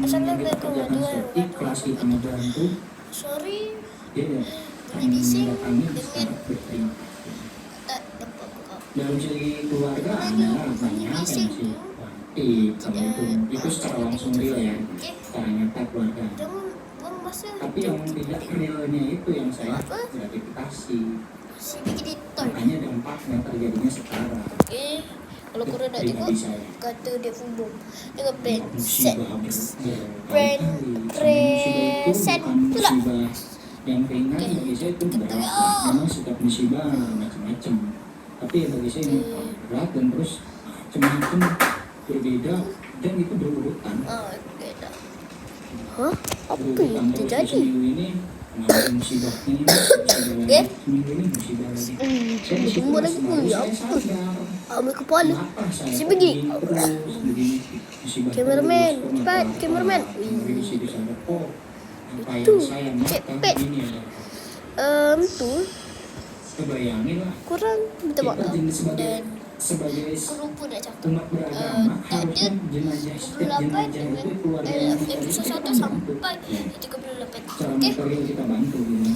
yang kita kerjakan seperti kelas di pengajaran itu, dia mendatangi secara berterima kasih. Dalam segi keluarga ada banyak yang masih aktif kalau itu secara langsung real ya, secara nyata keluarga. Tapi yang tidak realnya itu yang saya gratifikasi. Makanya dampaknya terjadinya sekarang. Kalau korang nak tengok, kata dia full dengan present tu lah. Yang ringan bagi saya itu berat, memang setiap musibah macam-macam. Tapi bagi saya ini berat dan terus macam-macam berbeda dan itu berurutan. Hah? Apa yang terjadi? Ini musibah ini, seminggu ini musibah lagi. Tunggu lagi pun, ya apa? Ambil kepala. Si pergi. Kameraman, cepat kameraman. Itu, cepet. Tu. Kurang minta maaf dan sebagai lupa nak cakap. umat beragama harusnya jenazah setiap jenazah itu keluarga yang episode 1 sampai 38. cara material kita bantu gitu.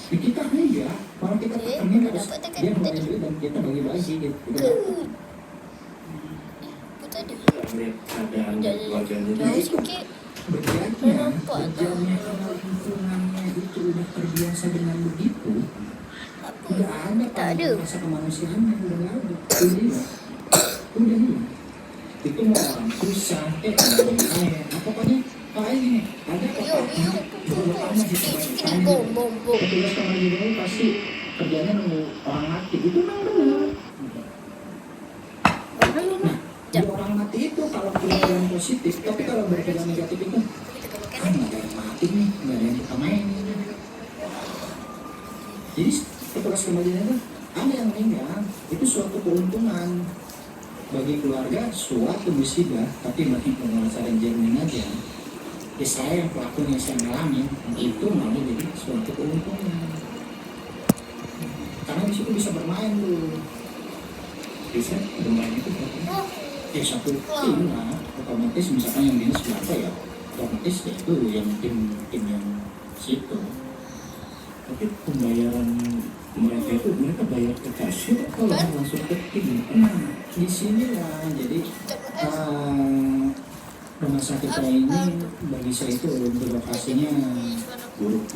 Kita enggak, kalau kita ketemu harus dia mulai duit dan kita bagi-bagi gitu. Betul ada. Ada Jauh sikit. Berjalannya kalau lingkungannya itu udah terbiasa dengan begitu, udah ada rasa kemanusiaannya udah nggak ada, udah hilang. Itu mau orang susah, pokoknya kayak gini, ada Bom. petugas kamar ini pasti kerjanya nunggu orang mati, itu memang benar. Nah, orang mati itu kalau pikiran positif, tapi kalau berpikiran negatif itu, nggak ada yang mati nih, nggak ada yang kita main. Jadi petugas kematian itu ada yang meninggal, itu suatu keuntungan bagi keluarga, suatu musibah, tapi bagi penguasa dan jamin aja. Saya yang pelakunya saya ngalamin, itu malah jadi suatu keuntungan. Karena di situ bisa bermain tuh, bisa bermain itu satu tim lah, otomatis misalkan yang minus berapa ya, otomatis ya itu yang tim yang situ. Tapi pembayaran mereka itu mereka bayar ke kasir atau langsung ke tim. Nah, di sinilah jadi rumah sakit saya ini bagi saya itu birokrasinya buruk.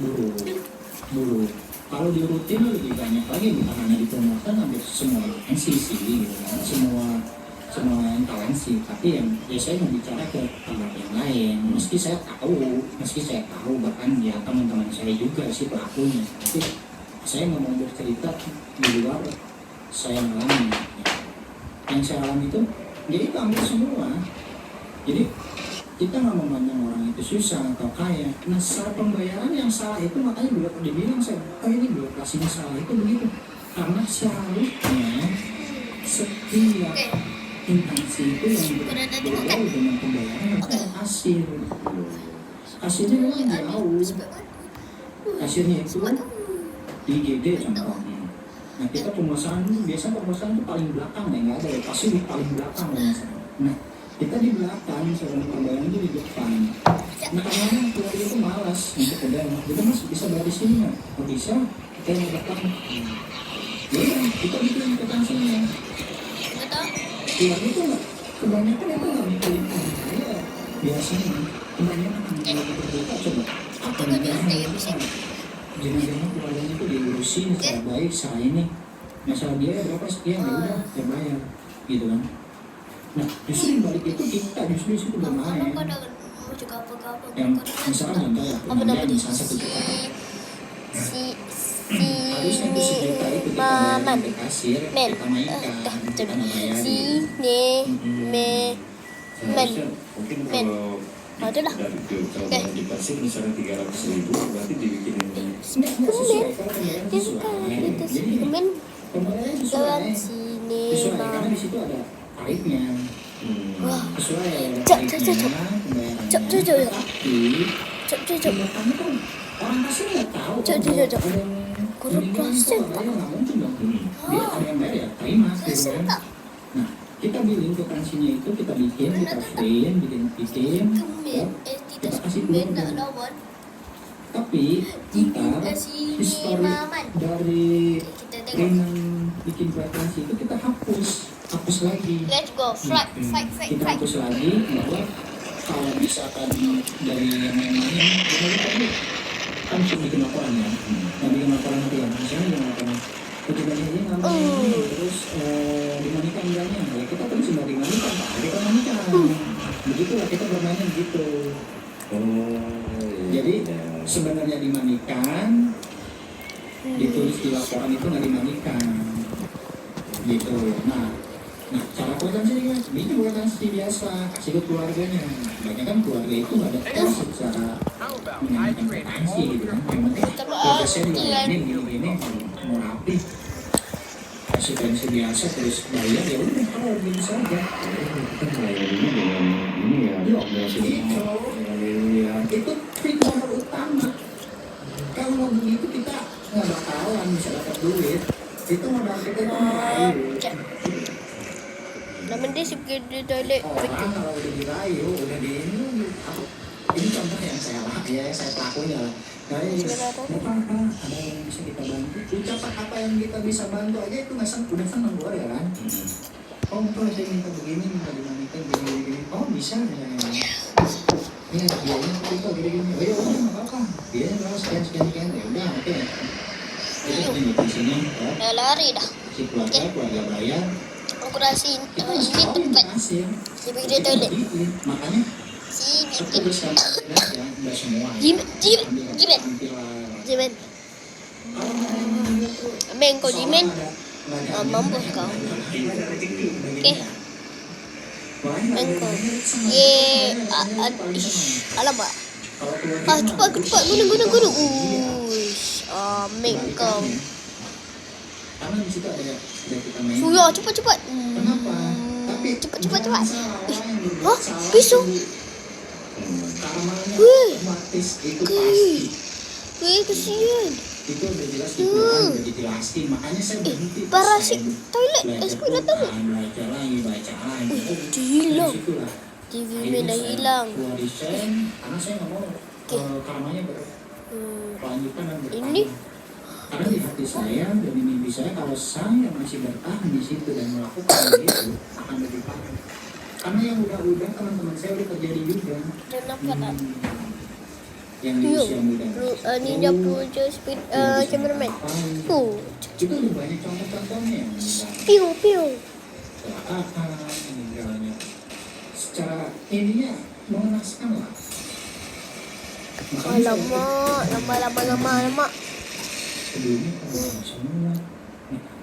Kalau di rutin lebih banyak lagi, bukan hanya di promoter, hampir semua NCC gitu kan, semua intoleransi. Tapi yang saya mau bicara ke tempat yang lain, meski saya tahu bahkan ya teman-teman saya juga sih pelakunya, tapi saya nggak mau bercerita di luar saya alami. Yang saya alami itu jadi hampir semua. Jadi kita nggak memandang orang itu susah atau kaya. Nah, secara pembayaran yang salah itu makanya beliau dibilang saya, ini birokrasinya salah itu begitu. Karena seharusnya setiap instansi itu yang berjauh dengan pembayaran adalah kasir. Kasirnya memang jauh. Kasirnya itu di IGD contohnya. Nah, kita pemesanan biasa pemesanan itu paling belakang ya, nggak ada ya, pasti di paling belakang ya. Nah, kita di belakang, sebelum pembayaran itu di depan. Nah, kadang-kadang keluarga itu malas untuk pembayaran. Kita masih bisa bayar di sini nggak? Kalau bisa, kita yang belakang. Ya, kita bikin ketansinya. Keluarga itu nggak, kebanyakan itu nggak mikirin ya, biasanya kebanyakan kalau kita berbuka coba. Jangan-jangan keluarganya itu diurusin secara baik, secara ini. Masalah biaya berapa sekian, ya udah, saya bayar, gitu kan. Nah, justru di balik itu kita justru di situ bermain. Yang misalkan contoh ya, kemudian misalnya 1 juta. Harusnya itu 1 juta itu kita bayar ke kasir, kita mainkan, kita membayari. Mungkin kalau di kasir misalnya 300.000 berarti dibikinin karena di situ ada tarifnya. Sesuai orang kasir nggak tahu. Kurang kasir tak? Dia ada yang bayar ya terima. Nah, kita bikin kwitansinya itu kita bikin, kita frame, bikin ya. masih Benda keluarga. lawan. Tapi kita Sini histori Maman. dari Kita tengok. Renan bikin kreasi itu kita hapus lagi. Let's go. Fight. Kita hapus lagi bahwa kalau misalkan dari yang lain-lain kita lihat tadi kan cuma bikin laporan ya, bikin laporan nanti ya, misalnya bikin laporan ketiganya ini namanya terus dimanikan enggaknya ya kita kan sudah dimanikan Pak, kita manikan begitulah kita bermainnya begitu. Jadi sebenarnya dimanikan, ditulis di laporan itu nggak dimanikan gitu. Nah cara kwitansi kan bikin kwitansi biasa kasih ke keluarganya. Banyak kan keluarga itu nggak ada tahu secara menyampaikan kwitansi gitu kan. Yang penting keluarga saya dilayani gini mau rapi kasih kwitansi biasa terus bayar ya udah kalau gitu saja. Kita melayaninya dengan ini ya, Itu trik nomor utama. Kalau mau begitu kita nggak bakalan bisa dapat duit. Itu modal kita itu merayu. Nama dia si pergi di toilet. Orang kalau udah dirayu, udah di ini contoh yang saya lakuin ya. Nah, ini apa ada yang bisa kita bantu? Ucapan apa yang kita bisa bantu aja itu nggak udah seneng gue ya kan? Oh, kalau saya minta begini, minta dimanikan, gini. Oh, bisa ya. Ini biayanya kita gini. Oh, ya udah nggak apa-apa. Biayanya berapa sekian. Ya udah, oke. Kita punya di sini, ya. Dah lari dah. Si keluarga bayar. Aku rasa ini tempat. Dia pergi di toilet. Makanya Si itu bisa ya, nggak semua. Jimen. Ambil kau Jimen. Mampus kau. Okay. Engkau. Alamak. Cepat. Guna. Uish. Ambil kau. Karena di situ ada kita main. Suya, cepat. Kenapa? Tapi Cepat. Hah? Pisau. Karmanya Wih. otomatis itu pasti. Weh, kesian. Itu udah jelas di Quran udah dijelasin. Makanya saya berhenti. Parasit Saya toilet. belajar Sekolah tadi. Quran, belajar lagi. Hilang. Dari situlah. TV Akhirnya dah saya hilang. keluar desain karena saya nggak mau karmanya berkelanjutan dan bertahan. Ini? Karena di hati saya dan di mimpi saya kalau saya masih bertahan di situ dan melakukan itu akan lebih parah. Karena yang udah teman-teman saya udah terjadi juga. Kenapa tak? Yang di usia muda. Ninja Puja Speed cameraman. Itu udah banyak contoh-contohnya. Piu. Kecelakaan, meninggalnya. Secara ininya mengenaskan lah. Alamak. Sebelumnya kalau semua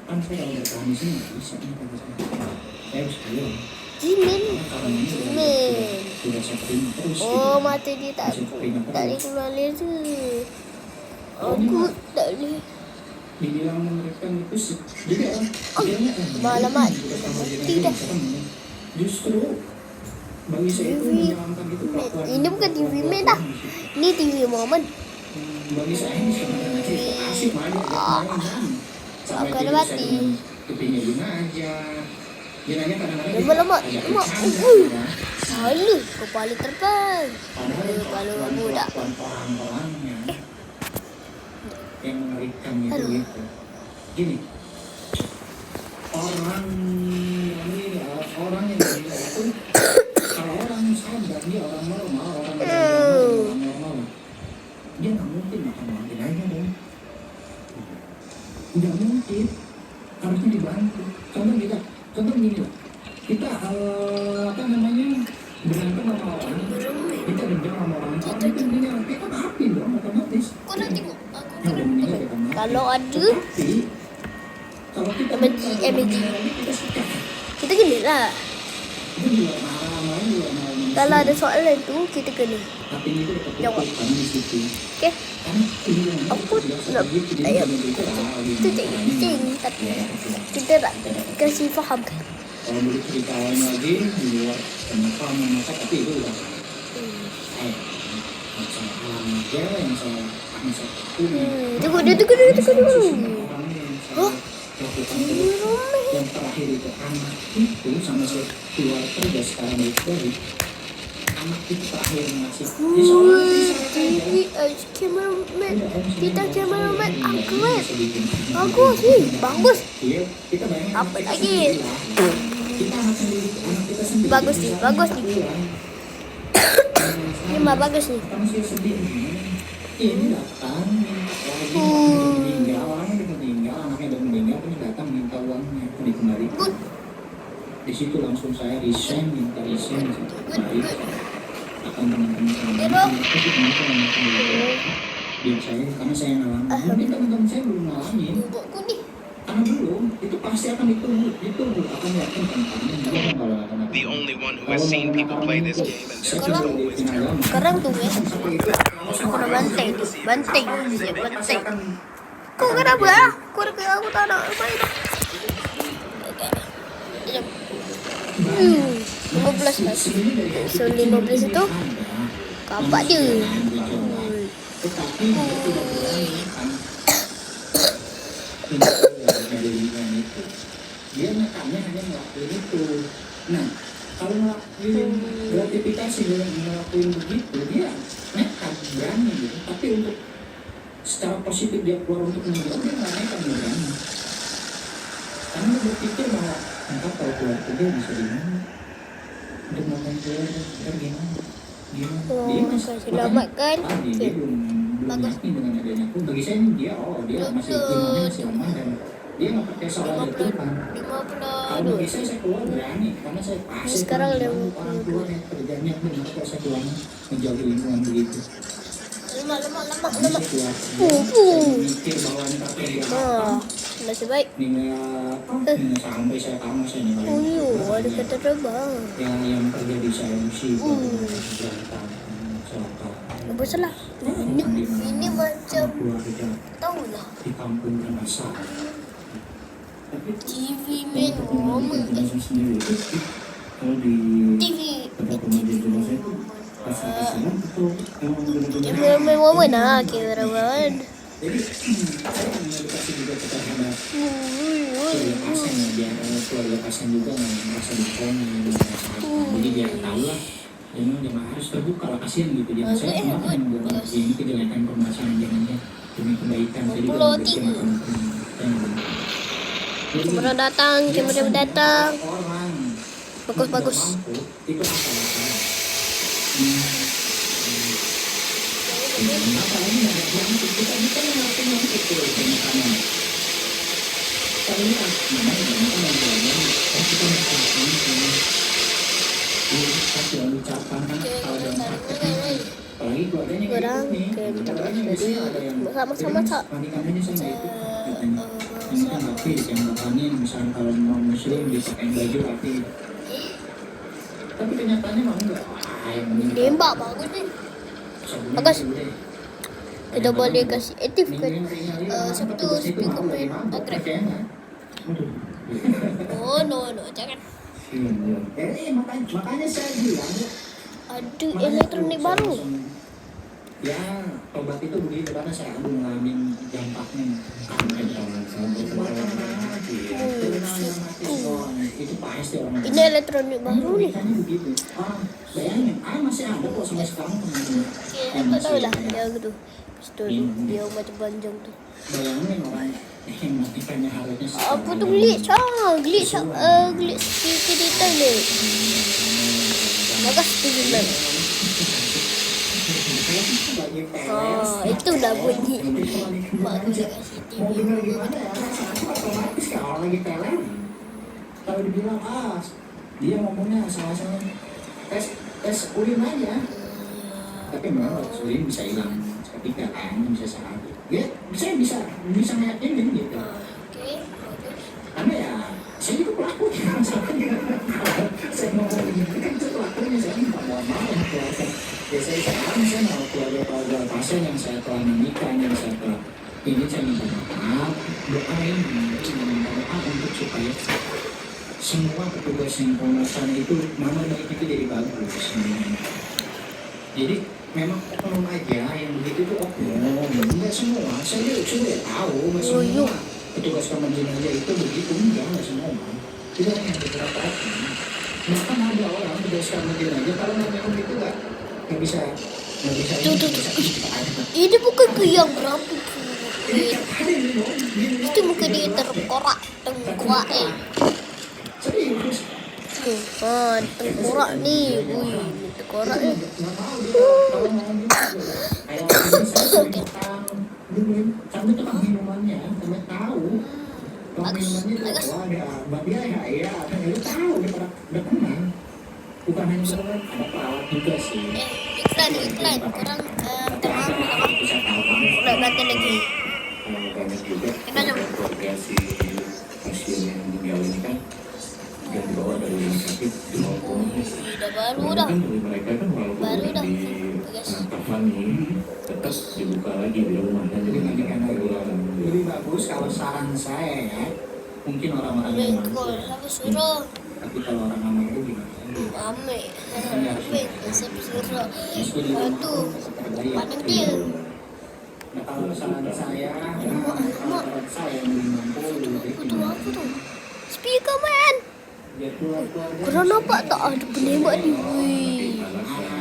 kan saya kalau bertahan di sini nggak bisa nih kata saya harus keluar Jimin. karena ini sudah saya terima terus Oh, mata dia tak boleh keluar laser. Aku tak boleh. dibilang mengerikan itu sih jadi Alamak. Tidak. justru bagi saya itu menyenangkan gitu kelakuan Ini bukan TV Man dah. Ini TV Momen. bagi saya ini sebenarnya itu asik main sampai Akan dia mati. kepingin guna aja dia nanya kadang-kadang Lemak. ya. Salu, kepala terbang. Kepala budak. Orang-orangnya yang mengerikan itu gini orang yang gila itu kalau orang sadar dia orang normal orang normal dia nggak mungkin makan aja dong nggak mungkin harusnya dibantu contoh gini lah kita apa namanya berantem sama orang kita dendam sama orang itu meninggal kita maafin dong otomatis Kau nak tengok? yang udah meninggal kita maafin Kalau ada, tapi kalau kita MG. kita sikat kita kena lah. itu juga marah Kalau ada soalan tu, kita kena. tapi itu tetap Jawab. kami di situ Okay? karena ini Aku nak ayam. Itu cing. Tapi kita tak kasih faham kan? kalau boleh cerita lain lagi di luar tentang memasak tapi itu udah masalah alam aja yang saya Tunggu. Hah? yang terakhir itu anak itu sama saya keluar kerja sekarang itu dari anak itu terakhir ngasih ya soalnya Cameraman, kita cameraman angkat. Bagus nih, bagus. Iya, kita bayangin Apa anak kita lagi? sendiri lah. Kita anak kita sendiri Bagus nih, kita bagus nih. pulang. Ini mah bagus nih. Kita masih sedih. Ini datang lagi meninggal, orangnya udah meninggal, anaknya udah meninggal, ini datang minta uangnya dikembalikan. Di situ langsung saya resign, minta resign, kembali akan teman-teman saya. Biar saya, karena saya ngalamin, mungkin teman-teman saya belum ngalamin, Bobokku nih. karena belum, itu pasti akan ditunggu, akan yakin teman-teman. Kalau akan The only one who has seen people play this game and their Sekarang tuh ya. Aku udah bantai tuh, bantai, siap bantai. Kok kenapa ya? Kok udah kayak aku tak ada apa itu? 15 lah. So 15 itu kapak dia. Tetapi dia tidak berani kan. Dia nekannya hanya ngelakuin itu. Nah, kalau ngelakuin gratifikasi dengan ngelakuin begitu, dia nekat berani gitu. Tapi untuk secara positif dia keluar untuk meninggal, dia nggak nekat berani. Karena dia berpikir bahwa entah kalau keluar itu dia bisa gimana, untuk makan keluar gimana. Dia Kasih selamatkan. dia belum yakin dengan adanya aku. Bagi saya dia masih imannya masih lemah dan dia nggak percaya soal itu kan. Kalau bagi saya keluar berani karena saya pasti Sekarang orang tua yang kerjanya benar kok saya keluar menjauhi lingkungan begitu. Lemak. Saya keluar mikir bahwa ntar dia Nasib baik. sampai saya tahu saya nih Ada kata terbang. yang terjadi saya musibah Apa salah? Ini macam keluarga tahu lah. di kampung Renasa. Tapi TV main lama. sendiri itu kalau di TV. tempat pemuda Indonesia itu pasar-pasaran itu emang benar-benar Dia main momen nah kirawan. jadi saya mengedukasi juga terhadap keluarga pasien ya biar keluarga pasien juga nggak merasa dibohongi jadi biar tahu lah jangan harus terbuka lah pasien gitu jangan saya kenapa yang buat ini kejelekan pembahasan jangan demi kebaikan saya juga memberikan teman-teman Kamera datang. orang Bagus. itu apa ini ada yang kita bisa melakukan yang itu dengan kalau ini kita ucapkan kan kalau ada apalagi keluarganya Orang keluarganya biasanya ada yang sama-sama tak. panikannya saya itu katanya ini kan rapi yang makanin misalnya kalau mau muslim dipakai baju rapi tapi kenyataannya mah enggak Nembak bagus nih. Bagus. Kita boleh kasih aktif kan. Sabtu speaker main agrek. No, jangan. Makanya saya bilang Ada elektronik baru. ya obat itu begitu karena saya ngalamin dampaknya itu pasti orang Ini elektronik baru nih. begitu bayangin masih ada kok sampai sekarang teman-teman Kita tahu lah yang itu. Story dia macam panjang tuh. bayangin orang yang matikannya harusnya Apa tuh glitch cerita ni. Bagus tu bilang. Itu dah bunyi. Mak aku dah kasih TV. otomatis kalau lagi teler kalau dibilang dia ngomongnya salah-salah tes urin aja tapi memang urin bisa hilang ketika kan bisa salah ya saya bisa ngeyakinin gitu Okey. karena ya saya juga pelakunya saya ngomong begini kan itu pelakunya saya nggak mau keluarga ya saya mau keluarga pasien yang saya telah menikah yang saya telah ini saya minta maaf doain minta maaf untuk supaya semua petugas yang pengawasan itu nama baik itu jadi bagus semuanya. Jadi memang oknum aja yang begitu itu oknum enggak semua saya juga tahu nggak semua petugas kamar jenazah itu begitu enggak semua tidak hanya beberapa oknum Bahkan ada orang berdasarkan mobil aja kalau nggak minum itu nggak bisa Tuh, tuh, tuh. Ini bukan ke yang berapa Wih. Itu muka dia terkorak tengkorak serius. Tengkorak nih. Wih, ini tengkorak nih. Nggak mau dia kalau mau minum kayak ini saya minum kami tukang minumannya kami tahu tukang minumannya itu wah ada mbak dia ya lu tahu dia udah kenal bukan hanya sekedar ada perawat juga sih. Iklan kurang terang Bisa tahu kamu udah ganti lagi. banyak juga Kita coba. keluarga si pasien yang meninggal ini kan yang dibawa dari rumah sakit dibawa ke rumah. Udah baru Karena dah. kan dari mereka kan walaupun Baru udah dah. di Guys. kafan nih tetap dibuka lagi di rumahnya jadi nanti kan lebih bagus kalau saran saya ya mungkin orang-orang yang Bengkol, siapa suruh? tapi kalau orang ngomong itu gimana? Ame. Bengkol, siapa suruh? Itu paling dia. Nah kalau saran saya, saran saya yang lebih mampu Aku tuh apa tuh? Speaker man. biar keluarga Kau nampak tak ada penembak ni? Wih.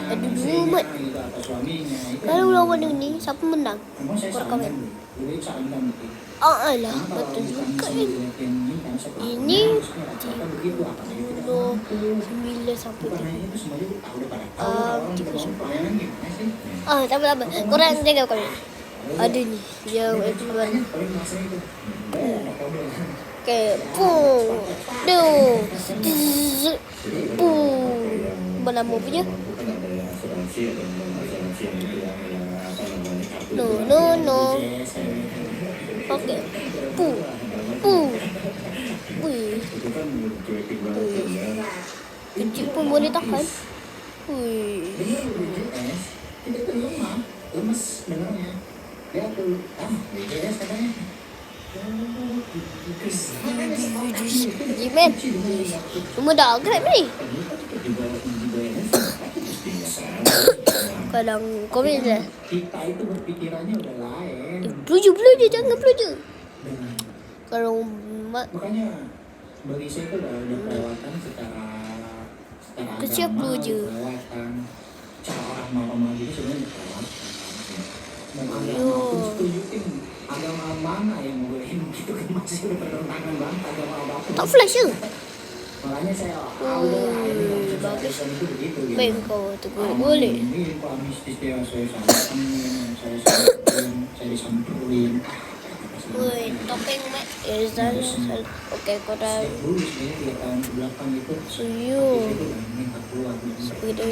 Ada dua mat. atau suaminya itu Kalau lawan ini siapa menang? memang saya sarankan lebih sarankan itu. Alah, betul juga ni. Ini 9 sampai Bukan hanya itu semuanya tahu udah pada tahu Ah, orang tiga ngomong pelayanan gimana sih? tak apa. Korang tengok kau ni. Ada ni. Yang itu kan. Paling maksudnya itu. Okay. Pung. Pung. Berlama punya. bukan ada asuransi atau asuransi yang itu yang apa namanya kartu No. Okay. Pung. Wih. itu kan cuekin banget kan ya. Kecil pun boleh tahan. Wih. Kita tuh lemes sebenarnya. Dia tuh BPJS katanya. Jimen. Semua dah grab ni. Kadang komen je. Kita itu berpikirannya udah lain. Peluju jangan peluju. Kalau Makanya bagi saya itu udah perawatan secara Kesiap agama, lu je. perawatan cara orang mama gitu sebenarnya perawatan. Dan agama Yo. pun setujuin agama mana yang bolehin gitu kan masih udah bertentangan banget agama apapun. tak flash ke? Makanya saya Bagus. itu begitu gitu. Bengkok tu boleh. Ini Pak mistis dia saya samperin, saya disamperin. Woi, topeng mat. Okay, korang Dulu sebenarnya 3 tahun ke belakang itu suyu. itu udah minta keluar gitu. Sepeda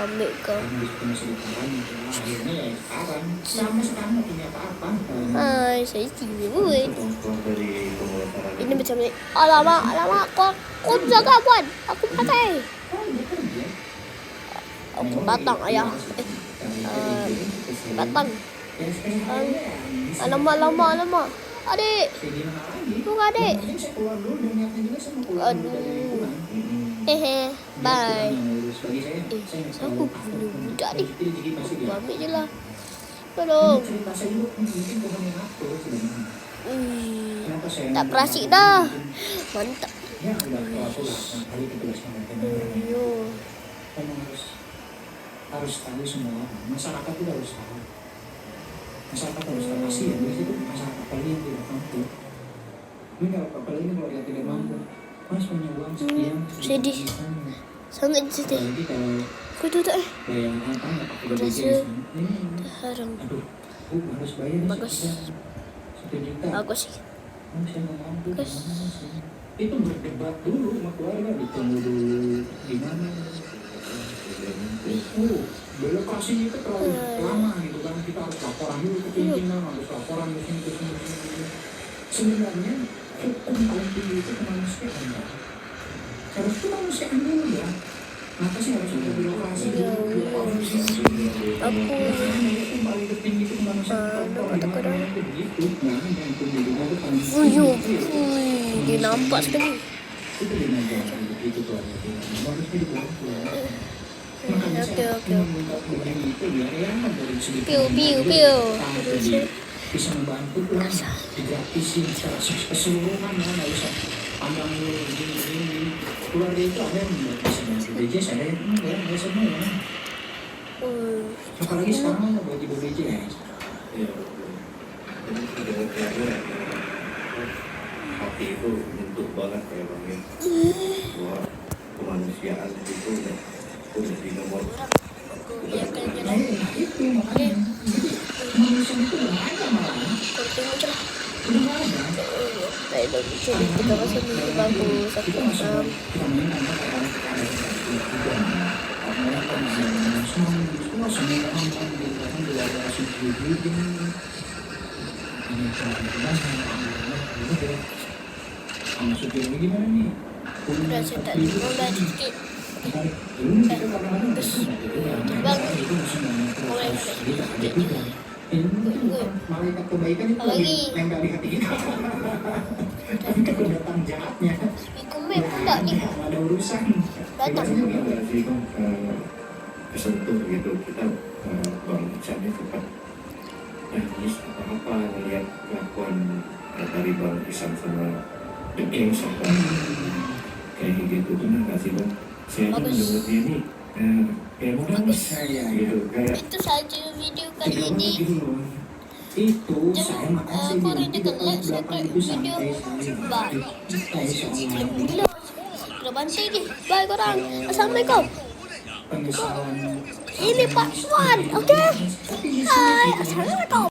ambil kau. Akhirnya ya sekarang sama sekarang nggak punya apa-apa. Hai, saya Ciwi. Woi. Contoh dari pemulasaran Ini macam ni. Alamak, kau jaga puan. Aku pakai. Aku batang ayah. Batang. Alamak. Adik. Tunggu adik. Aduh. Bye. Aku budak ni. Aku ambil je lah. Tolong. Tak perasik dah. Mantap. Yo. Harus tahu semua orang. Masyarakat itu harus tahu. Masyarakat harus tahu sih ya. Biasanya itu masyarakat paling yang tidak mampu. Ini kalau apalagi kalau dia tidak mampu, Mas punya uang sekian. Sedih. Sangat sedih. Apalagi kalau Kau tu tak yang apa nggak pakai Rasa BPJS ini, haram. aduh, harus bayar Bagus. sekian, 1 juta. Bagus sih. Saya nggak mampu. Bagus. Gimana sih? Itu berdebat dulu sama keluarga, ditunggu dulu gimana. Belok kasih itu terlalu lama gitu kan, kita harus laporan dulu ke pimpinan, harus laporan ke sini. Sebenarnya hukum paling tinggi itu kemanusiaan ya. Harus kemanusiaan dulu ya. Kenapa sih harus ada birokrasi dulu? Aku Hukum paling tertinggi itu kemanusiaan. Orang yang begitu, nah yang pembunuhnya itu paling Fuyu. tinggi. Dia nampak sekali. Itu dengan jalan begitu tuh. Harusnya dibantu ya. Makanya Okey. saya meminta kemudian itu ya yang dari segi Piu. jadi bisa membantu lah digratisin secara keseluruhan ya nggak usah pandang ini keluarga itu ada yang bisa bantu BPJS, ada yang enggak semua ya. Apalagi sekarang ada bagi BPJS. Iya, betul. Jadi dengan kira-kira hati itu bentuk banget kayak Bang ya. Bahwa kemanusiaan itu udah di nomor Nah, itu makanya manusia itu udah ada malah. Kunting mo siya. Udah nggak ada. Dahil doon siya kita kasi hindi bago sa Kita masih kita mengenal gimana nih? Udah saya tadi mau udah sedikit. Malaikat kebaikan itu Lagi. nempel di hati kita. Tapi kalau datang jahatnya, Ikume pula nih. ada urusan. Datang. Terima kasih Bang, kesentuh gitu kita Bang Ican itu sempat nangis apa ngeliat kelakuan dari Bang Isan sama The King sampai kayak gitu. Benar nggak sih Bang? Saya tuh Bagus. mendengarnya ini kayak mau nangis gitu kayak Itu saja video kali ini. Itu saya makan sih Aku rindu tidak like, belakang subscribe itu video. sampai Bye. saya seorang Gila. Udah bantai nih. Bye korang. Assalamualaikum. penyesalan Ini Pak Wan. Oke. Hai. Assalamualaikum.